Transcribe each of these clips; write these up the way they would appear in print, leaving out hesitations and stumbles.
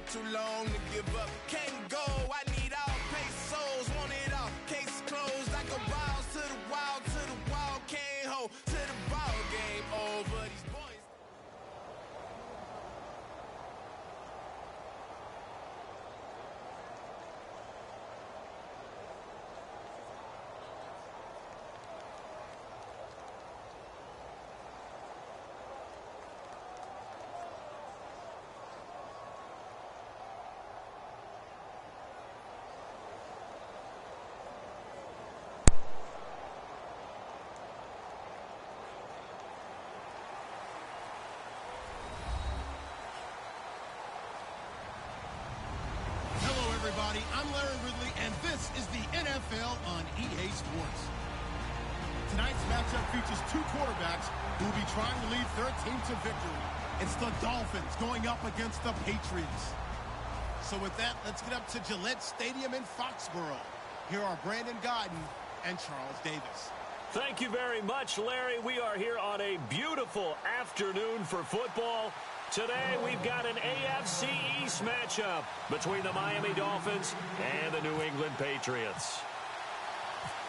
too long to give up. Can't go, I need all pesos, want it all. Case closed, I go balls to the wall, can't hold to the ball game over. These boys. Everybody, I'm Larry Ridley, and this is the NFL on EA Sports. Tonight's matchup features two quarterbacks who will be trying to lead their team to victory. It's the Dolphins going up against the Patriots. So with that, let's get up to Gillette Stadium in Foxborough. Here are Brandon Godden and Charles Davis. Thank you very much, Larry. We are here on a beautiful afternoon for football. Today, we've got an AFC East matchup between the Miami Dolphins and the New England Patriots.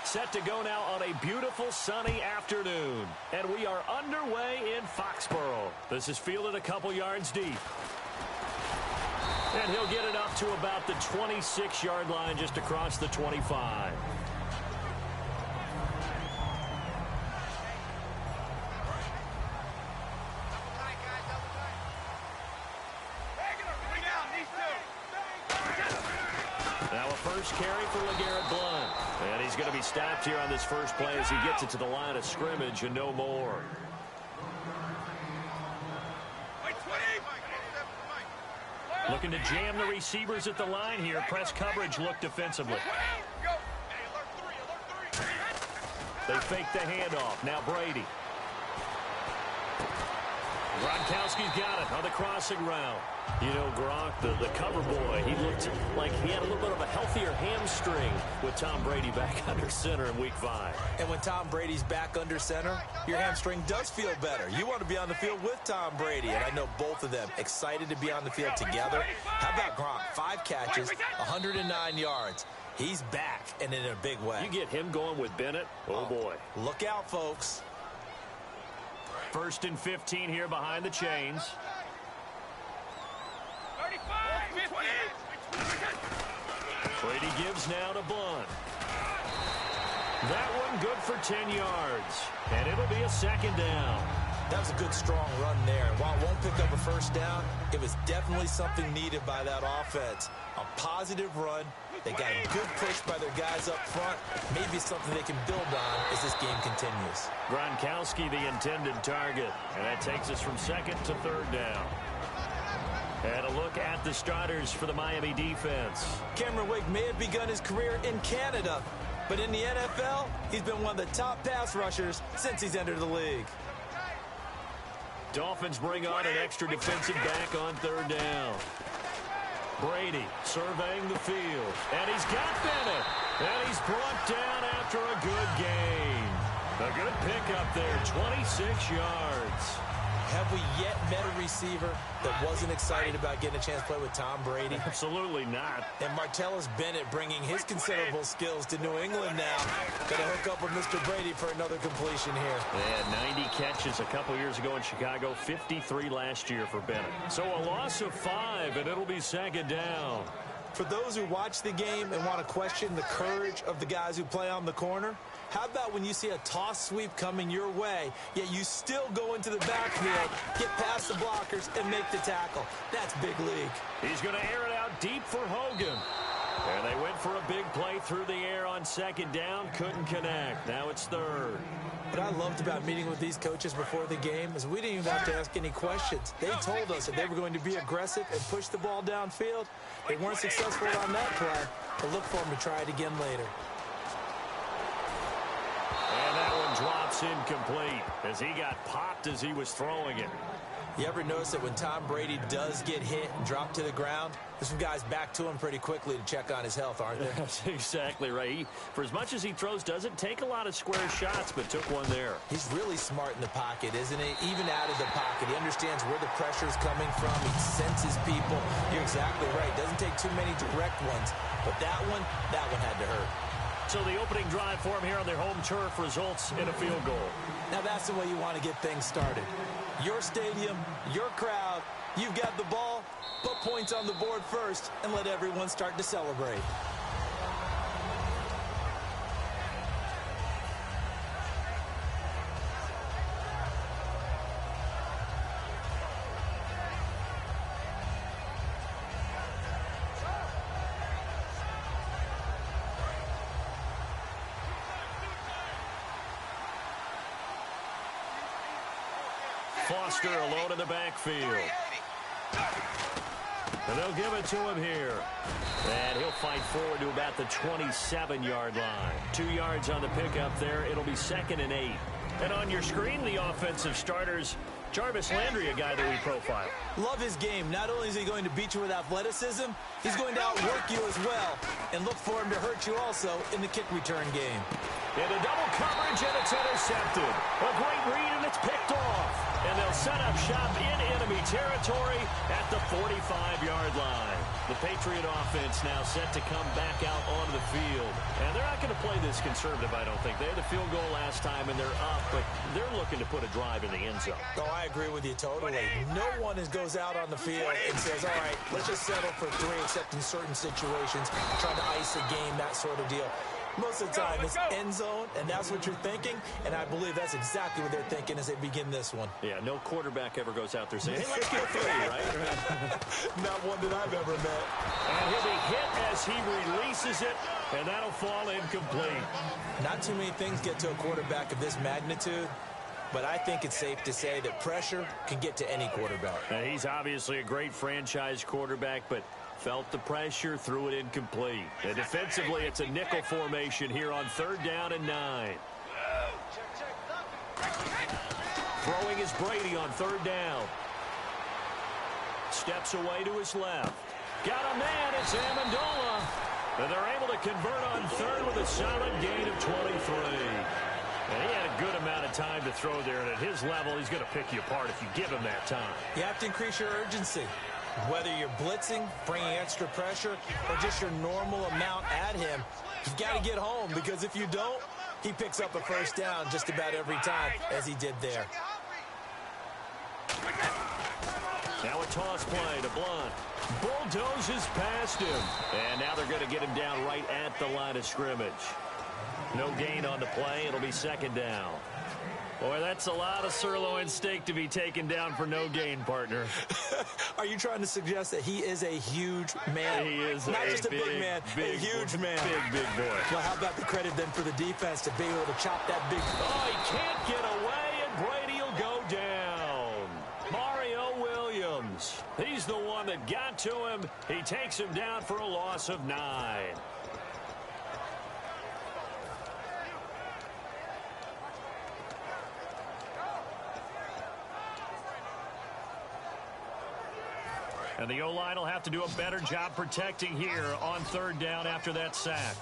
Set to go now on a beautiful sunny afternoon. And we are underway in Foxborough. This is fielded a couple yards deep. And he'll get it up to about the 26-yard line just across the 25. First carry for LeGarrette Blount. And he's going to be stopped here on this first play as he gets it to the line of scrimmage and no more. Looking to jam the receivers at the line here. Press coverage look defensively. They fake the handoff. Now Brady. Gronkowski's got it on the crossing route. You know, Gronk, the cover boy, he looked like he had a little bit of a healthier hamstring with Tom Brady back under center in Week 5. And when Tom Brady's back under center, your hamstring does feel better. You want to be on the field with Tom Brady, and I know both of them excited to be on the field together. How about Gronk? 5 catches, 109 yards. He's back, and in a big way. You get him going with Bennett, oh boy. Look out, folks. 1st and 15 here behind the chains. Brady gives now to Blount. That one good for 10 yards. And it'll be a 2nd down. That was a good, strong run there. While it won't pick up a 1st down, it was definitely something needed by that offense. A positive run. They got a good push by their guys up front. Maybe something they can build on as this game continues. Gronkowski, the intended target. And that takes us from 2nd to 3rd down. And a look at the starters for the Miami defense. Cameron Wake may have begun his career in Canada, but in the NFL, he's been one of the top pass rushers since he's entered the league. Dolphins bring on an extra defensive back on 3rd down. Brady surveying the field. And he's got Bennett. And he's brought down after a good gain. A good pickup there, 26 yards. Have we yet met a receiver that wasn't excited about getting a chance to play with Tom Brady? Absolutely not. And Martellus Bennett bringing his considerable skills to New England now. Going to hook up with Mr. Brady for another completion here. They had 90 catches a couple years ago in Chicago, 53 last year for Bennett. So a loss of 5, and it'll be 2nd down. For those who watch the game and want to question the courage of the guys who play on the corner, how about when you see a toss sweep coming your way, yet you still go into the backfield, get past the blockers, and make the tackle? That's big league. He's going to air it out deep for Hogan. And they went for a big play through the air on 2nd down. Couldn't connect. Now it's 3rd. What I loved about meeting with these coaches before the game is we didn't even have to ask any questions. They told us that they were going to be aggressive and push the ball downfield. They weren't successful on that play, but look for them to try it again later. And that one drops incomplete as he got popped as he was throwing it. You ever notice that when Tom Brady does get hit and drop to the ground, there's some guys back to him pretty quickly to check on his health, aren't there? That's exactly right. For as much as he throws, doesn't take a lot of square shots, but took one there. He's really smart in the pocket, isn't he? Even out of the pocket. pocket. He understands where the pressure is coming from. He senses people. You're exactly right. Doesn't take too many direct ones. But that one had to hurt. So the opening drive for him here on their home turf results in a field goal. Now that's the way you want to get things started. Your stadium, your crowd, you've got the ball, put points on the board first, and let everyone start to celebrate. Foster alone in the backfield. And they'll give it to him here. And he'll fight forward to about the 27-yard line. 2 yards on the pickup there. It'll be 2nd and 8. And on your screen, the offensive starters, Jarvis Landry, a guy that we profile. Love his game. Not only is he going to beat you with athleticism, he's going to outwork you as well. And look for him to hurt you also in the kick return game. Into double coverage, and it's intercepted. A great read, and it's picked off. And they'll set up shop in enemy territory at the 45-yard line. The Patriot offense now set to come back out onto the field. And they're not going to play this conservative, I don't think. They had the field goal last time, and they're up, but they're looking to put a drive in the end zone. Oh, I agree with you totally. No one goes out on the field and says, all right, let's just settle for 3, except in certain situations, trying to ice a game, that sort of deal. Most of the time, it's end zone, and that's what you're thinking, and I believe that's exactly what they're thinking as they begin this one. Yeah, no quarterback ever goes out there saying, hey, let's get 3, right? Not one that I've ever met. And he'll be hit as he releases it, and that'll fall incomplete. Not too many things get to a quarterback of this magnitude, but I think it's safe to say that pressure can get to any quarterback. Now, he's obviously a great franchise quarterback, but felt the pressure, threw it incomplete. And defensively, it's a nickel formation here on 3rd down and 9. Throwing is Brady on 3rd down. Steps away to his left. Got a man, it's Amendola. And they're able to convert on 3rd with a solid gain of 23. And he had a good amount of time to throw there, and at his level, he's going to pick you apart if you give him that time. You have to increase your urgency. Whether you're blitzing, bringing extra pressure, or just your normal amount at him, you've got to get home, because if you don't, he picks up a 1st down just about every time, as he did there. Now a toss play to Blunt. Bulldozes past him. And now they're going to get him down right at the line of scrimmage. No gain on the play. It'll be 2nd down. Boy, that's a lot of sirloin steak to be taken down for no gain, partner. Are you trying to suggest that he is a huge man? He is not just a big man, a huge man. Big boy. Well, how about the credit then for the defense to be able to chop that big... Oh, he can't get away, and Brady will go down. Mario Williams. He's the one that got to him. He takes him down for a loss of 9. And the O-line will have to do a better job protecting here on 3rd down after that sack.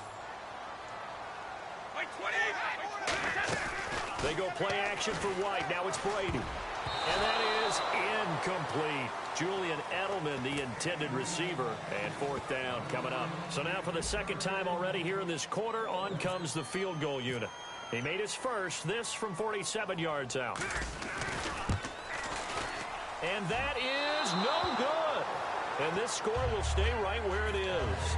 They go play action for White. Now it's Brady. And that is incomplete. Julian Edelman, the intended receiver. And 4th down coming up. So now for the 2nd time already here in this quarter, on comes the field goal unit. He made his first, this from 47 yards out. And that is no good. And this score will stay right where it is.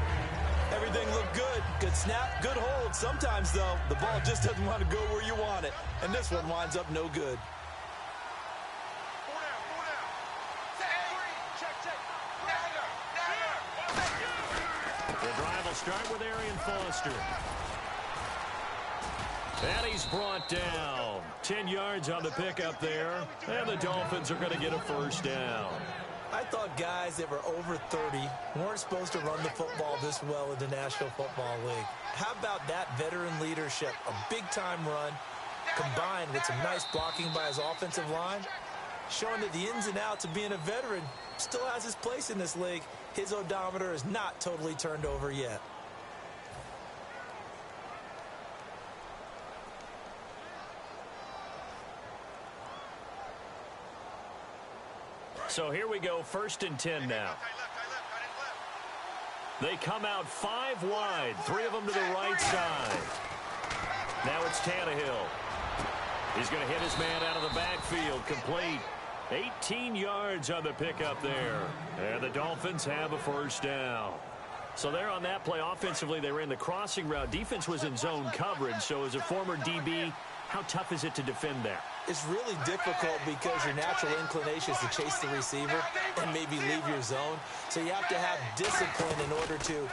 Everything looked good. Good snap, good hold. Sometimes, though, the ball just doesn't want to go where you want it. And this one winds up no good. The drive will start with Arian Foster. And he's brought down. 10 yards on the pickup there. And the Dolphins are going to get a 1st down. I thought guys that were over 30 weren't supposed to run the football this well in the National Football League. How about that veteran leadership? A big-time run combined with some nice blocking by his offensive line, showing that the ins and outs of being a veteran still has his place in this league. His odometer is not totally turned over yet. So here we go, 1st and 10 now. They come out 5 wide, 3 of them to the right side. Now it's Tannehill. He's going to hit his man out of the backfield, complete. 18 yards on the pickup there. And the Dolphins have a 1st down. So there on that play, offensively, they ran the crossing route. Defense was in zone coverage. So as a former DB, how tough is it to defend that? It's really difficult because your natural inclination is to chase the receiver and maybe leave your zone. So you have to have discipline in order to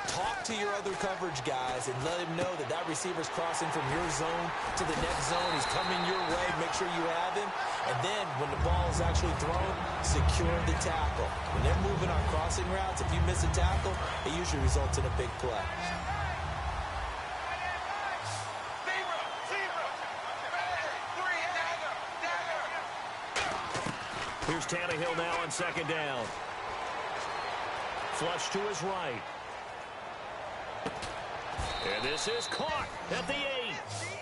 talk to your other coverage guys and let him know that that receiver's crossing from your zone to the next zone. He's coming your way. Make sure you have him. And then when the ball is actually thrown, secure the tackle. When they're moving on crossing routes, if you miss a tackle, it usually results in a big play. Here's Tannehill now on 2nd down. Flush to his right. And this is caught at the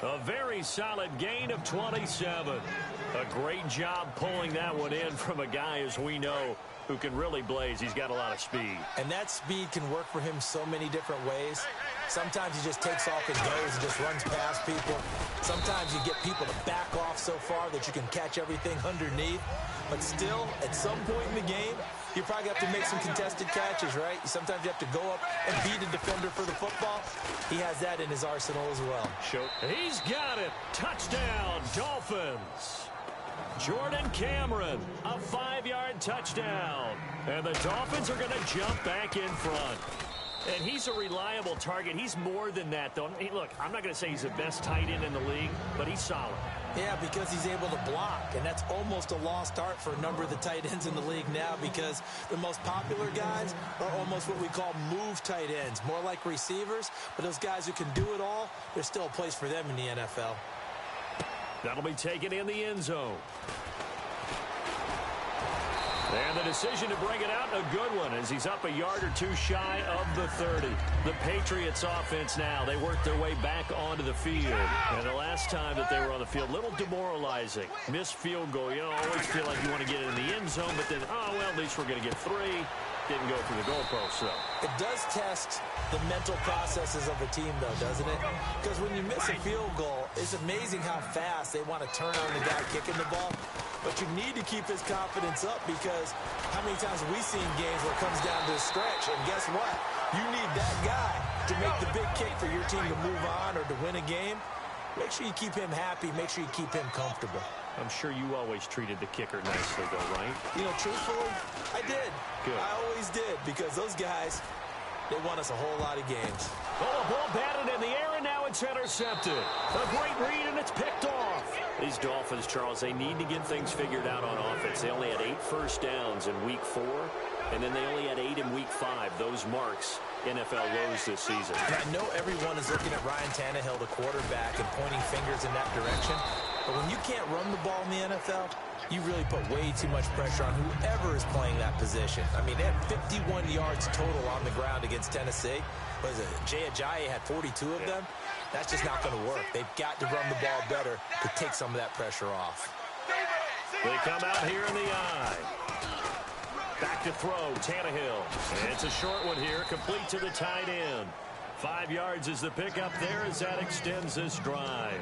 8. A very solid gain of 27. A great job pulling that one in from a guy, as we know, who can really blaze. He's got a lot of speed. And that speed can work for him so many different ways. Sometimes he just takes off and goes and just runs past people. Sometimes you get people to back off so far that you can catch everything underneath. But still, at some point in the game, you probably have to make some contested catches, right? Sometimes you have to go up and beat a defender for the football. He has that in his arsenal as well. He's got it. Touchdown, Dolphins. Jordan Cameron, a 5-yard touchdown. And the Dolphins are going to jump back in front. And he's a reliable target. He's more than that, though. Look, I'm not going to say he's the best tight end in the league, but he's solid. Yeah, because he's able to block, and that's almost a lost art for a number of the tight ends in the league now because the most popular guys are almost what we call move tight ends, more like receivers. But those guys who can do it all, there's still a place for them in the NFL. That'll be taken in the end zone. And the decision to bring it out, a good one, as he's up a yard or two shy of the 30. The Patriots offense now, they work their way back onto the field. And the last time that they were on the field, a little demoralizing. Missed field goal. You always feel like you want to get it in the end zone, but then, oh, well, at least we're going to get 3. Didn't go through the goalpost, though. It does test the mental processes of a team, though, doesn't it? Because when you miss a field goal, it's amazing how fast they want to turn on the guy kicking the ball. But you need to keep his confidence up because how many times have we seen games where it comes down to a stretch? And guess what? You need that guy to make the big kick for your team to move on or to win a game. Make sure you keep him happy. Make sure you keep him comfortable. I'm sure you always treated the kicker nicely, though, right? You know, truthfully, I did. Good. I always did because those guys, they won us a whole lot of games. Oh, a ball batted in the air, and now it's intercepted. A great read, and it's picked off. These Dolphins, Charles, they need to get things figured out on offense. They only had 8 first downs in Week 4, and then they only had 8 in Week 5. Those marks, NFL lows this season. And I know everyone is looking at Ryan Tannehill, the quarterback, and pointing fingers in that direction. But when you can't run the ball in the NFL, you really put way too much pressure on whoever is playing that position. I mean, they had 51 yards total on the ground against Tennessee. Was it Jay Ajayi had 42 of them? That's just not going to work. They've got to run the ball better to take some of that pressure off. They come out here in the eye. Back to throw, Tannehill. And it's a short one here, complete to the tight end. 5 yards is the pickup there as that extends this drive.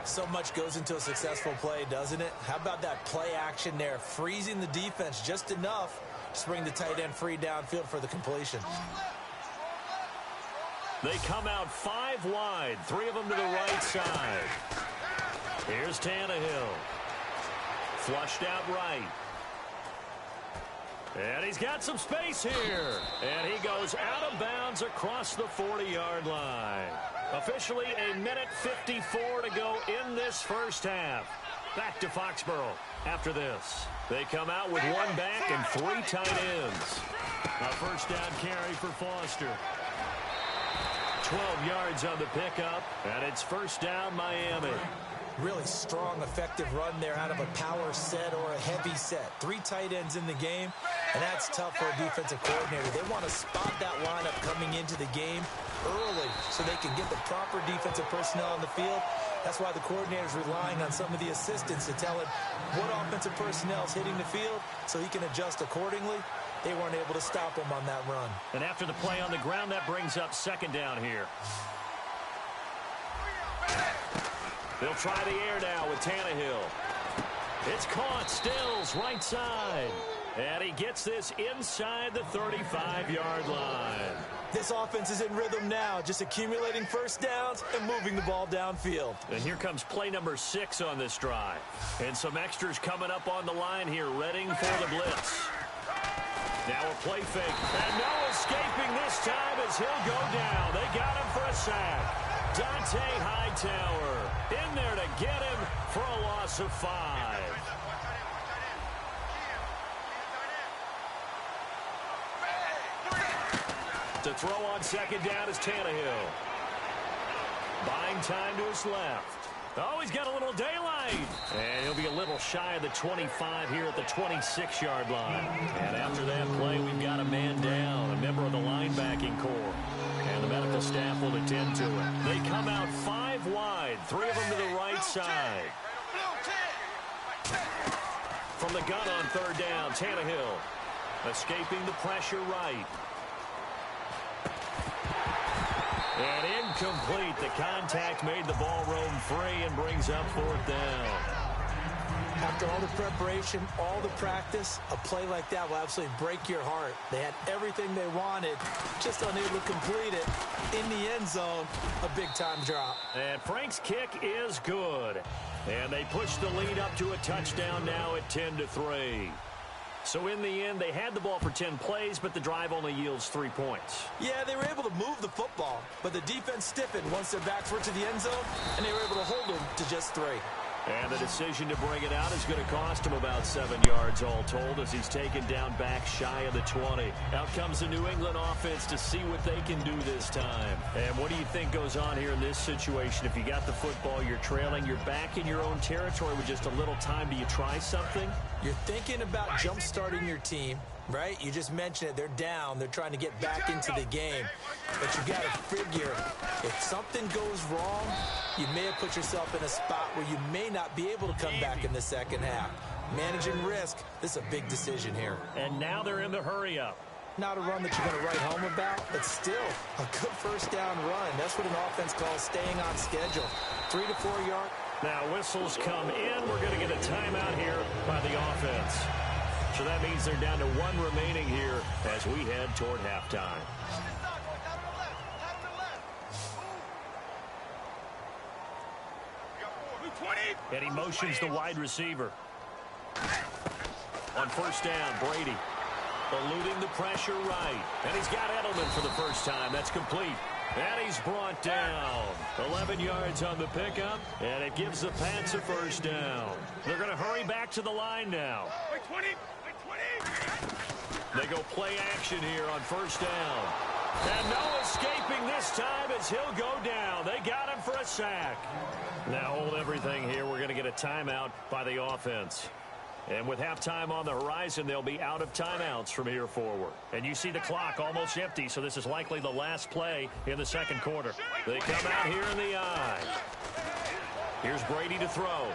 So much goes into a successful play, doesn't it? How about that play action there, freezing the defense just enough to bring the tight end free downfield for the completion. They come out 5 wide, 3 of them to the right side. Here's Tannehill. Flushed out right. And he's got some space here. And he goes out of bounds across the 40-yard line. Officially a minute 54 to go in this first half. Back to Foxborough after this. They come out with 1 back and 3 tight ends. A first down carry for Foster. 12 yards on the pickup, and it's first down Miami. Really strong, effective run there out of a power set or a heavy set. 3 tight ends in the game, and that's tough for a defensive coordinator. They want to spot that lineup coming into the game early so they can get the proper defensive personnel on the field That's why the coordinator's relying on some of the assistants to tell him what offensive personnel is hitting the field so he can adjust accordingly. They weren't able to stop him on that run. And after the play on the ground, that brings up second down here. They'll try the air now with Tannehill. It's caught. Stills right side. And he gets this inside the 35-yard line. This offense is in rhythm now, just accumulating first downs and moving the ball downfield. And here comes play number 6 on this drive. And some extras coming up on the line here, readying for the blitz. Now a play fake. And no escaping this time as he'll go down. They got him for a sack. Dante Hightower in there to get him for a loss of 5. To throw on second down is Tannehill. Buying time to his left. Oh, he's got a little daylight. And he'll be a little shy of the 25 here at the 26-yard line. And after that play, we've got a man down, a member of the linebacking corps. And the medical staff will attend to it. They come out 5 wide, 3 of them to the right side. From the gun on third down, Tannehill escaping the pressure right. And incomplete. The contact made the ball roam free and brings up fourth down. After all the preparation, all the practice, a play like that will absolutely break your heart. They had everything they wanted, just unable to complete it. In the end zone, a big-time drop. And Frank's kick is good. And they push the lead up to a touchdown now at 10-3. So in the end, they had the ball for 10 plays, but the drive only yields 3 points. Yeah, they were able to move the football, but the defense stiffened once their backs were to the end zone, and they were able to hold them to just 3. And the decision to bring it out is going to cost him about 7 yards all told as he's taken down back shy of the 20. Out comes the New England offense to see what they can do this time. And what do you think goes on here in this situation? If you got the football, you're trailing, you're back in your own territory with just a little time. Do you try something? You're thinking about jump-starting your team, right? You just mentioned it. They're down. They're trying to get back into the game. But you got to figure, if something goes wrong, you may have put yourself in a spot where you may not be able to come back in the second half. Managing risk, this is a big decision here. And now they're in the hurry-up. Not a run that you're going to write home about, but still a good first down run. That's what an offense calls staying on schedule. 3 to 4 yards. Now whistles come in. We're going to get a timeout here by the offense. So that means they're down to 1 remaining here as we head toward halftime. And he motions the wide receiver. On first down, Brady eluding the pressure right. And he's got Edelman for the first time. That's complete. And he's brought down. 11 yards on the pickup, and it gives the Pats a first down. They're going to hurry back to the line now. They go play action here on first down. And no escaping this time as he'll go down. They got him for a sack. Now hold everything here. We're going to get a timeout by the offense. And with halftime on the horizon, they'll be out of timeouts from here forward. And you see the clock almost empty, so this is likely the last play in the second quarter. They come out here in the eye. Here's Brady to throw.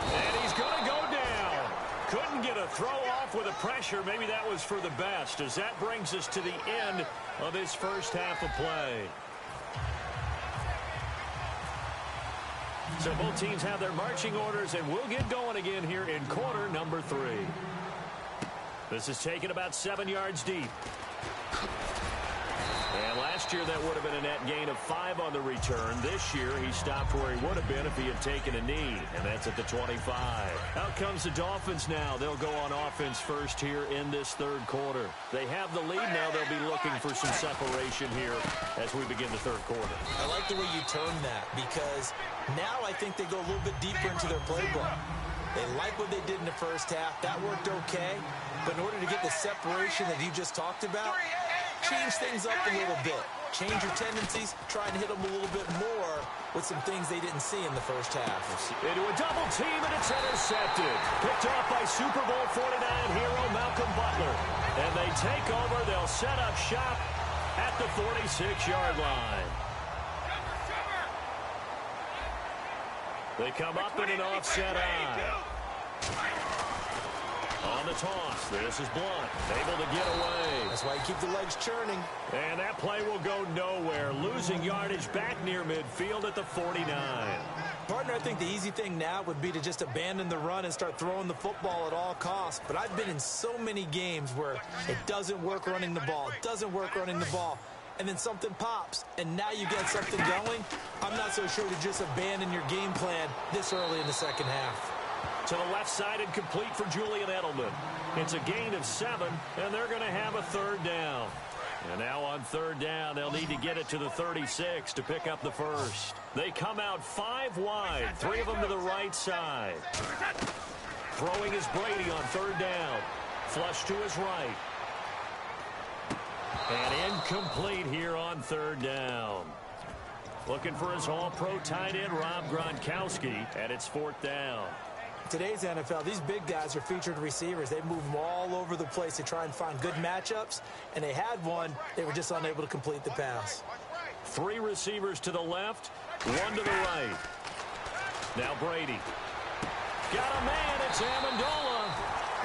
And he's going to go down. Couldn't get a throw off with the pressure. Maybe that was for the best, as that brings us to the end of this first half of play. So both teams have their marching orders, and we'll get going again here in quarter number 3. This is taken about 7 yards deep. And last year that would have been a net gain of 5 on the return. This year he stopped where he would have been if he had taken a knee, and that's at the 25. Out comes the Dolphins now. They'll go on offense first here in this third quarter. They have the lead now. They'll be looking for some separation here as we begin the third quarter. I like the way you term that, because now I think they go a little bit deeper into their playbook. They like what they did in the first half. That worked okay. But in order to get the separation that you just talked about, change things up a little bit. Change your tendencies. Try and hit them a little bit more with some things they didn't see in the first half. Into a double team, and it's intercepted. Picked off by Super Bowl 49 hero Malcolm Butler. And they take over. They'll set up shop at the 46-yard line. They come up in an offset eye. On the toss, this is Blunt, able to get away. That's why you keep the legs churning. And that play will go nowhere, losing yardage back near midfield at the 49. Partner, I think the easy thing now would be to just abandon the run and start throwing the football at all costs. But I've been in so many games where it doesn't work running the ball. It doesn't work running the ball. And then something pops, and now you get something going. I'm not so sure to just abandon your game plan this early in the second half. To the left side and complete for Julian Edelman. It's a gain of 7, and they're going to have a third down. And now on third down, they'll need to get it to the 36 to pick up the first. They come out 5 wide, 3 of them to the right side. Throwing is Brady on third down. Flush to his right. And incomplete here on third down. Looking for his all-pro tight end, Rob Gronkowski, and it's fourth down. Today's NFL, these big guys are featured receivers. They move them all over the place to try and find good matchups, and they had one. They were just unable to complete the pass. 3 receivers to the left, 1 to the right. Now Brady. Got a man, it's Amendola.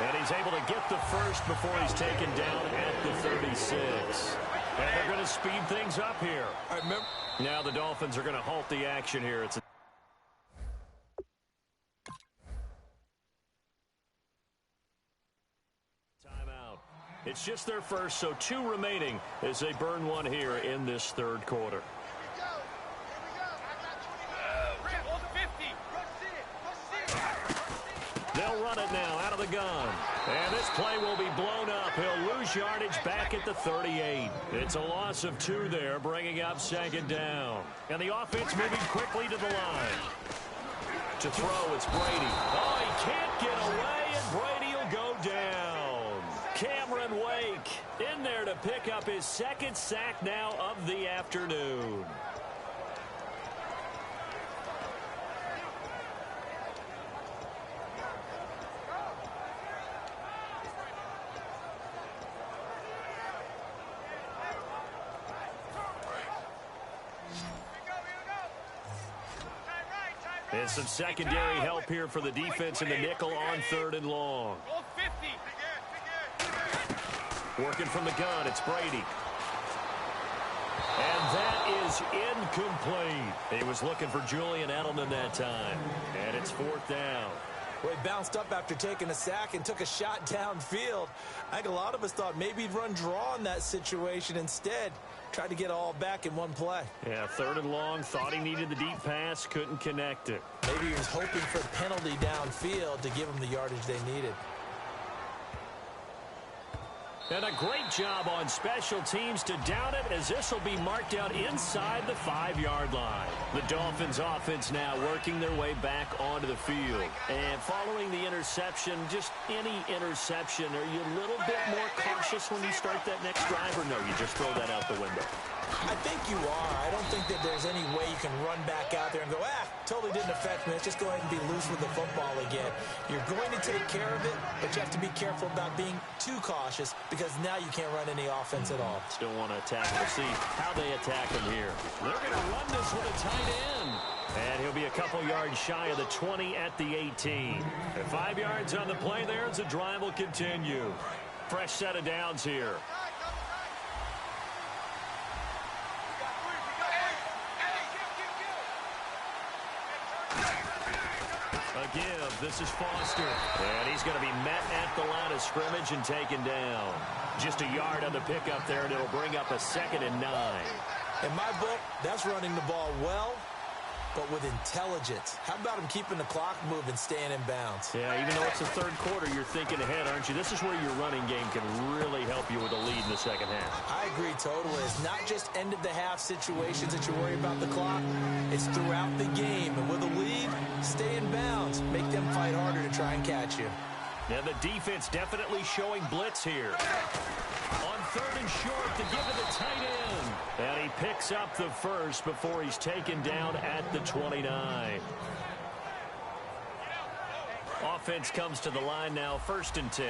And he's able to get the first before he's taken down at the 36. And they're going to speed things up here. Now the Dolphins are going to halt the action here. It's a timeout. It's just their first, so 2 remaining as they burn one here in this third quarter. They'll run it now out of the gun. And this play will be blown up. He'll lose yardage back at the 38. It's a loss of 2 there, bringing up second down. And the offense moving quickly to the line. To throw, it's Brady. Oh, he can't get away, and Brady will go down. Cameron Wake in there to pick up his second sack now of the afternoon. And some secondary help here for the defense in the nickel on third and long. Working from the gun, it's Brady. And that is incomplete. He was looking for Julian Edelman that time. And it's fourth down. Well, he bounced up after taking a sack and took a shot downfield. I think a lot of us thought maybe he'd run draw in that situation. Instead, tried to get it all back in one play. Yeah, third and long, thought he needed the deep pass, couldn't connect it. Maybe he was hoping for a penalty downfield to give him the yardage they needed. And a great job on special teams to down it, as this will be marked out inside the 5-yard line. The Dolphins offense now working their way back onto the field. And following the interception, just any interception, are you a little bit more cautious when you start that next drive, or no, you just throw that out the window? I think you are. I don't think that there's any way you can run back out there and go, totally didn't affect me. Let's just go ahead and be loose with the football again. You're going to take care of it, but you have to be careful about being too cautious, because now you can't run any offense at all. Still want to attack. We'll see how they attack him here. They're going to run this with a tight end. And he'll be a couple yards shy of the 20 at the 18. And 5 yards on the play there as the drive will continue. Fresh set of downs here. Give. This is Foster. And he's going to be met at the line of scrimmage and taken down. Just a yard on the pickup there, and it'll bring up a 2nd and 9. In my book, that's running the ball well, but with intelligence. How about him keeping the clock moving, staying in bounds? Yeah, even though it's the third quarter, you're thinking ahead, aren't you? This is where your running game can really help you with a lead in the second half. I agree totally. It's not just end-of-the-half situations that you worry about the clock. It's throughout the game. And with a lead, stay in bounds. Make them fight harder to try and catch you. Now the defense definitely showing blitz here. On third and short to give it the tight end. And he picks up the first before he's taken down at the 29. Offense comes to the line now, 1st and 10.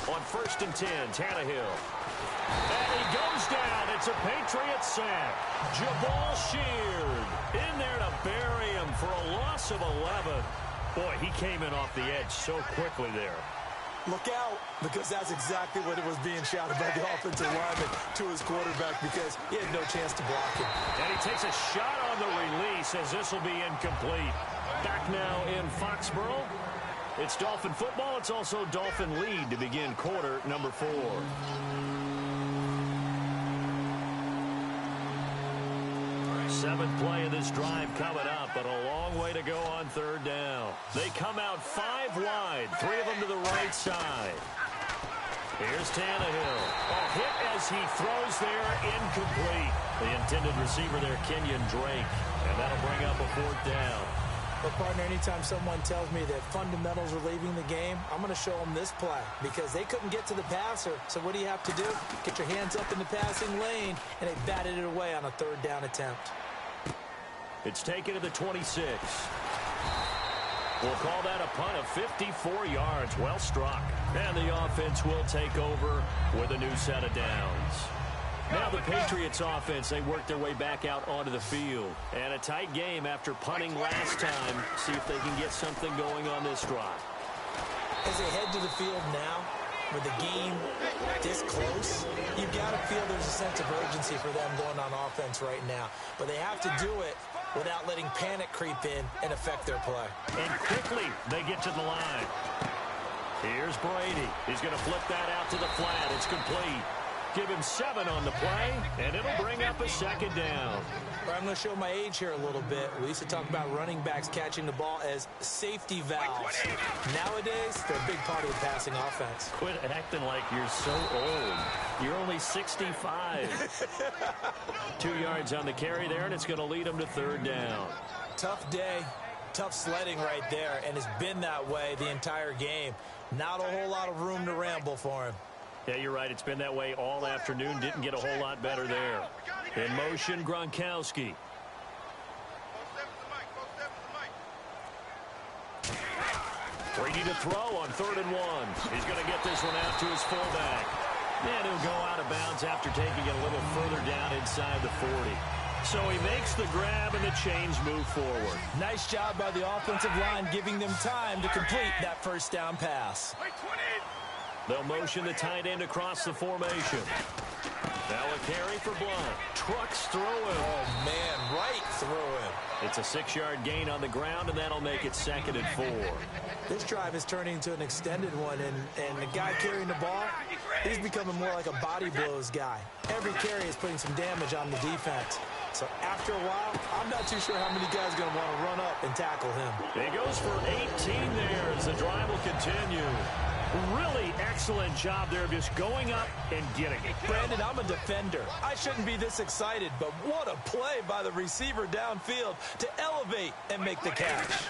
On 1st and 10, Tannehill. And he goes down. It's a Patriot sack. Jabal Sheard in there to bury him for a loss of 11. Boy, he came in off the edge so quickly there. Look out, because that's exactly what it was being shouted by the offensive lineman to his quarterback, because he had no chance to block him. And he takes a shot on the release as this will be incomplete. Back now in Foxborough. It's Dolphin football. It's also Dolphin lead to begin quarter number 4. Seventh play of this drive coming up, but a long way to go on third down. They come out 5 wide, 3 of them to the right side. Here's Tannehill. A hit as he throws there, incomplete. The intended receiver there, Kenyon Drake, and that'll bring up a 4th down. But, partner, anytime someone tells me that fundamentals are leaving the game, I'm going to show them this play because they couldn't get to the passer. So what do you have to do? Get your hands up in the passing lane, and they batted it away on a 3rd down attempt. It's taken to the 26. We'll call that a punt of 54 yards. Well struck. And the offense will take over with a new set of downs. Now the Patriots offense, they work their way back out onto the field. And a tight game after punting last time. See if they can get something going on this drive. As they head to the field now, with the game this close, you've got to feel there's a sense of urgency for them going on offense right now. But they have to do it without letting panic creep in and affect their play. And quickly they get to the line. Here's Brady. He's going to flip that out to the flat. It's complete. Give him 7 on the play, and it'll bring up a 2nd down. I'm going to show my age here a little bit. We used to talk about running backs catching the ball as safety valves. Nowadays, they're a big part of the passing offense. Quit acting like you're so old. You're only 65. 2 yards on the carry there, and it's going to lead them to 3rd down. Tough day, tough sledding right there, and it's been that way the entire game. Not a whole lot of room to ramble for him. Yeah, you're right. It's been that way all afternoon. Didn't get a whole lot better there. In motion, Gronkowski. Brady to throw on 3rd and 1. He's going to get this one out to his fullback. And he'll go out of bounds after taking it a little further down inside the 40. So he makes the grab and the chains move forward. Nice job by the offensive line giving them time to complete that 1st down pass. They'll motion the tight end across the formation. Now a carry for Blunt. Trucks through him. Oh, man, right through him. It's a 6-yard gain on the ground, and that'll make it 2nd and 4. This drive is turning into an extended one, and the guy carrying the ball, he's becoming more like a body blows guy. Every carry is putting some damage on the defense. So after a while, I'm not too sure how many guys are going to want to run up and tackle him. He goes for 18 there as the drive will continue. Really excellent job there of just going up and getting it. Brandon, I'm a defender. I shouldn't be this excited, but what a play by the receiver downfield to elevate and make the catch.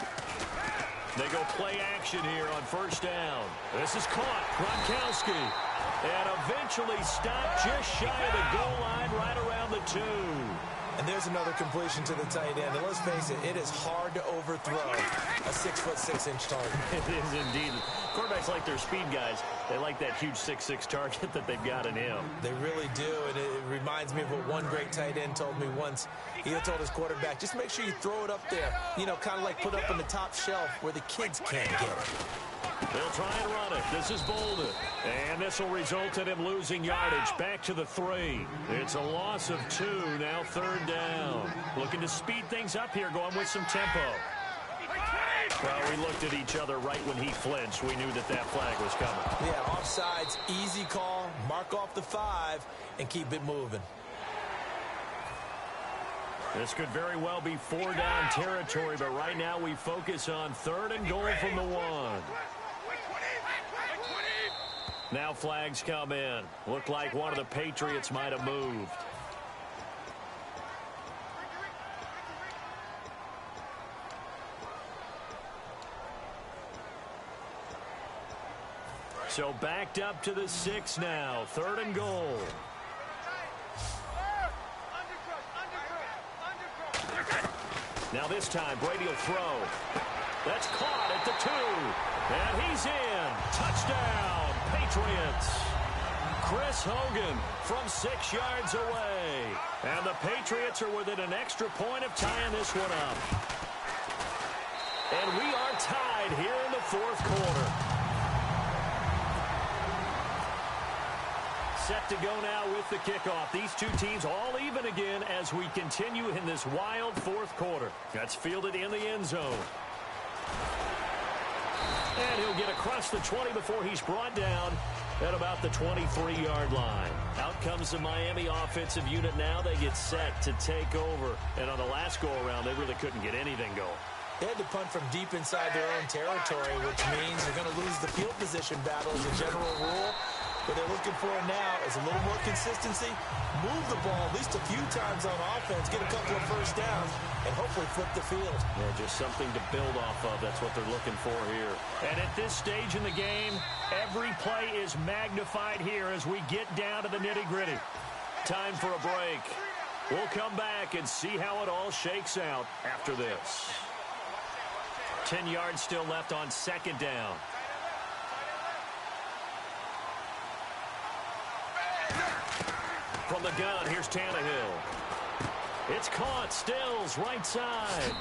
They go play action here on 1st down. This is caught. Gronkowski. And eventually stopped just shy of the goal line right around the 2. And there's another completion to the tight end. And let's face it, it is hard to overthrow a 6'6" target. It is indeed. Quarterbacks like their speed guys. They like that huge 6'6" target that they've got in him. They really do, and it reminds me of what one great tight end told me once. He told his quarterback, just make sure you throw it up there. You know, kind of like put up on the top shelf where the kids can't get it. They'll try and run it. This is Bolden. And this will result in him losing yardage back to the 3. It's a loss of 2, now 3rd down. Looking to speed things up here, going with some tempo. Well, we looked at each other right when he flinched. We knew that that flag was coming. Yeah, offsides, easy call, mark off the 5, and keep it moving. This could very well be 4-down territory, but right now we focus on 3rd and goal from the 1. Now flags come in. Looked like one of the Patriots might have moved. So backed up to the 6 now. 3rd and goal. Now this time, Brady will throw. That's caught at the 2. And he's in. Touchdown, Patriots. Chris Hogan from 6 yards away. And the Patriots are within an extra point of tying this one up. And we are tied here in the fourth quarter. Set to go now with the kickoff. These two teams all even again as we continue in this wild fourth quarter. That's fielded in the end zone. And he'll get across the 20 before he's brought down at about the 23-yard line. Out comes the Miami offensive unit now. They get set to take over. And on the last go-around, they really couldn't get anything going. They had to punt from deep inside their own territory, which means they're going to lose the field position battle as a general rule. What they're looking for now is a little more consistency, move the ball at least a few times on offense, get a couple of first downs, and hopefully flip the field. Yeah, just something to build off of. That's what they're looking for here. And at this stage in the game, every play is magnified here as we get down to the nitty-gritty. Time for a break. We'll come back and see how it all shakes out after this. 10 yards still left on second down. From the gun, here's Tannehill. It's caught. Stills, right side.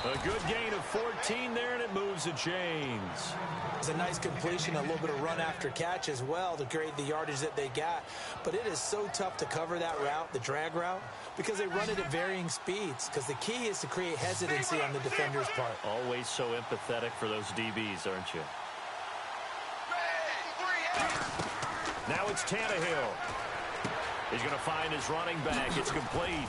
A good gain of 14 there, and it moves the chains. It's a nice completion, a little bit of run after catch as well to create the yardage that they got. But it is so tough to cover that route, the drag route, because they run it at varying speeds. Because the key is to create hesitancy on the defender's part. Always so empathetic for those DBs, aren't you? Now it's Tannehill. He's going to find his running back. It's complete.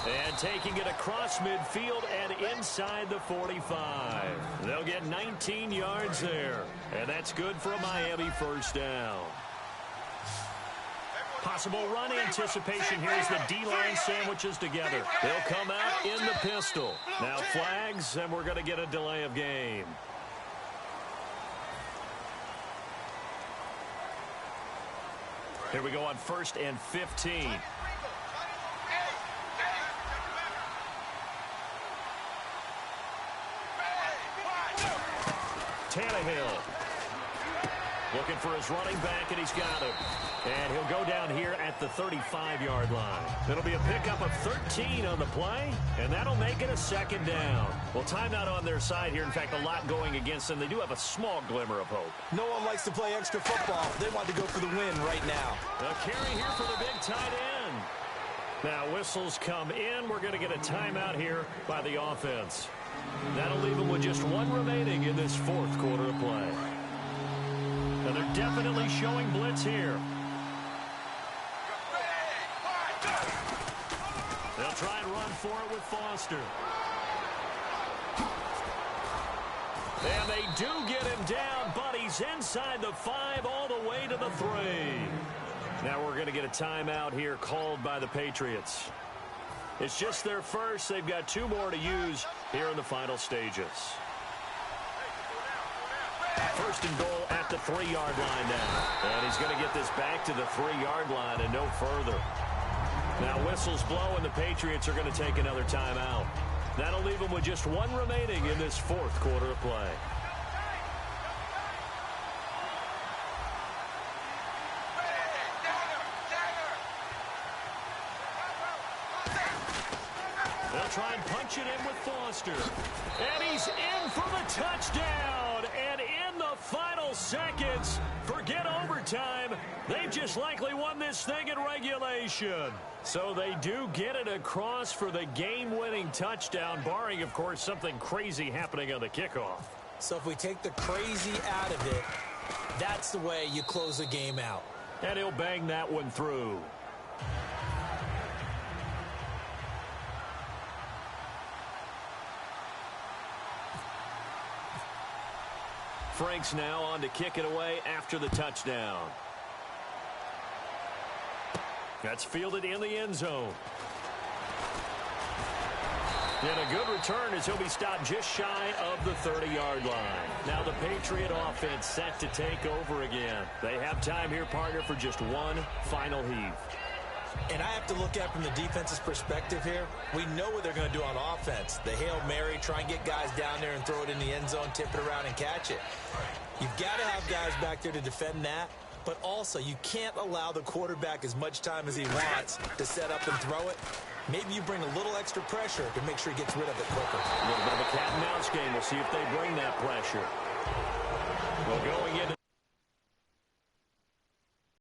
And taking it across midfield and inside the 45. They'll get 19 yards there. And that's good for a Miami first down. Possible run anticipation here as the D-line sandwiches together. They'll come out in the pistol. Now flags, and we're going to get a delay of game. Here we go on 1st and 15. Tannehill looking for his running back, and he's got him. And he'll go down here at the 35-yard line. It'll be a pickup of 13 on the play, and that'll make it a second down. Well, timeout on their side here. In fact, a lot going against them. They do have a small glimmer of hope. No one likes to play extra football. They want to go for the win right now. A carry here for the big tight end. Now whistles come in. We're going to get a timeout here by the offense. That'll leave them with just one remaining in this fourth quarter of play. And they're definitely showing blitz here. They'll try and run for it with Foster. And they do get him down, but he's inside the 5 all the way to the 3. Now we're going to get a timeout here called by the Patriots. It's just their first. They've got 2 more to use here in the final stages. 1st and goal at the 3-yard line now. And he's going to get this back to the 3-yard line and no further. Now whistles blow, and the Patriots are going to take another timeout. That'll leave them with just one remaining in this fourth quarter of play. They'll try and punch it in with Foster. And he's in for the touchdown. And in the final seconds, forget overtime. They've just likely won this thing in regulation. So they do get it across for the game-winning touchdown, barring, of course, something crazy happening on the kickoff. So if we take the crazy out of it, that's the way you close the game out. And he'll bang that one through. Frank's now on to kick it away after the touchdown. That's fielded in the end zone. And a good return as he'll be stopped just shy of the 30-yard line. Now the Patriot offense set to take over again. They have time here, partner, for just one final heave. And I have to look at it from the defense's perspective here. We know what they're going to do on offense. The Hail Mary, try and get guys down there and throw it in the end zone, tip it around and catch it. You've got to have guys back there to defend that. but also you can't allow the quarterback as much time as he wants to set up and throw it. Maybe you bring a little extra pressure to make sure he gets rid of it quicker. A little bit of a cat and mouse game. We'll see if they bring that pressure. Well, going into